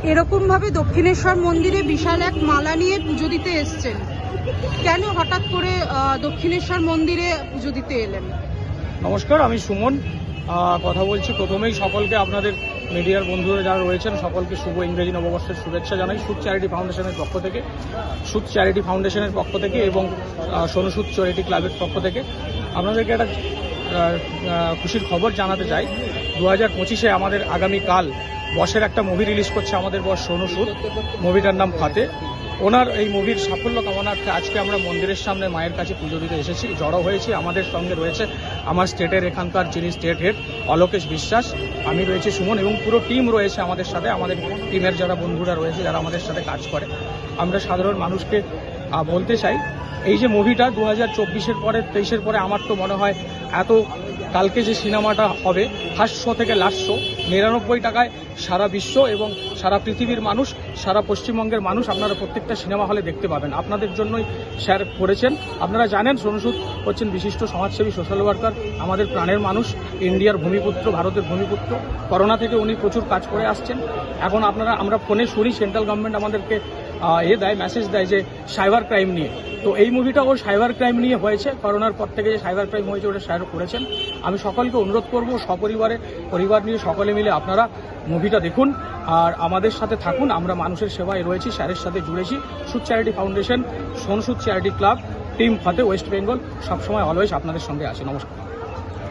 এরকম ভাবে দক্ষিণেশ্বর মন্দিরে বিশাল এক মালা নিয়ে পুজো দিতে এসছেন, কেন হঠাৎ করে দক্ষিণেশ্বর মন্দিরে পুজো দিতে এলেন? নমস্কার, আমি সুমন কথা বলছি। প্রথমেই সকলকে, আপনাদের মিডিয়ার বন্ধুরা যারা রয়েছেন সকলকে শুভ ইংরেজি নববর্ষের শুভেচ্ছা জানাই সুদ চ্যারিটি ফাউন্ডেশনের পক্ষ থেকে এবং সোনু চ্যারিটি ক্লাবের পক্ষ থেকে। আপনাদেরকে একটা খুশির খবর জানাতে চাই। 2025-এ আমাদের আগামীকাল বসের একটা মুভি রিলিজ করছে আমাদের বস সোনু সুদ। মুভিটার নাম ফাতে। ওনার এই মুভির সাফল্য কামনার্থে আজকে আমরা মন্দিরের সামনে মায়ের কাছে পুজো দিতে এসেছি, জড়ো হয়েছি। আমাদের সঙ্গে রয়েছে আমার স্টেটের এখানকার যিনি স্টেট হেড অলোকেশ বিশ্বাস, আমি রয়েছি সুমন, এবং পুরো টিম রয়েছে আমাদের সাথে। আমাদের টিমের যারা বন্ধুরা রয়েছে, যারা আমাদের সাথে কাজ করে। আমরা সাধারণ মানুষকে বলতে চাই, এই যে মুভিটা 2024-এর পরে 23-এর পরে আমার তো মনে হয় এত কালকে যে সিনেমাটা হবে ফার্স্ট শো থেকে লাস্ট শো 99 টাকায় সারা বিশ্ব এবং সারা পৃথিবীর মানুষ, সারা পশ্চিমবঙ্গের মানুষ আপনারা প্রত্যেকটা সিনেমা হলে দেখতে পাবেন। আপনাদের জন্যই শেয়ার করেছেন। আপনারা জানেন সোনু সুদ হচ্ছেন বিশিষ্ট সমাজসেবী, সোশ্যাল ওয়ার্কার, আমাদের প্রাণের মানুষ, ইন্ডিয়ার ভূমিপুত্র, ভারতের ভূমিপুত্র। করোনা থেকে উনি প্রচুর কাজ করে আসছেন। এখন আমরা ফোনে শুনি সেন্ট্রাল গভর্নমেন্ট আমাদেরকে মেসেজ দেয় যে সাইবার ক্রাইম নিয়ে। তো এই মুভিটা ওর সাইবার ক্রাইম নিয়ে হয়েছে। করোনার পর থেকে যে সাইবার ক্রাইম হয়েছে ওটা শেয়ার করেছেন। আমি সকলকে অনুরোধ করব, পরিবার নিয়ে সকলে মিলে আপনারা মুভিটা দেখুন আর আমাদের সাথে থাকুন। আমরা মানুষের সেবায় রয়েছি, স্যারের সাথে জুড়েছি। সুদ চ্যারিটি ফাউন্ডেশন, সোনু সুদ চ্যারিটি ক্লাব, টিম ফাতে, ওয়েস্ট বেঙ্গল সবসময় অলওয়েজ আপনাদের সঙ্গে আছে। নমস্কার।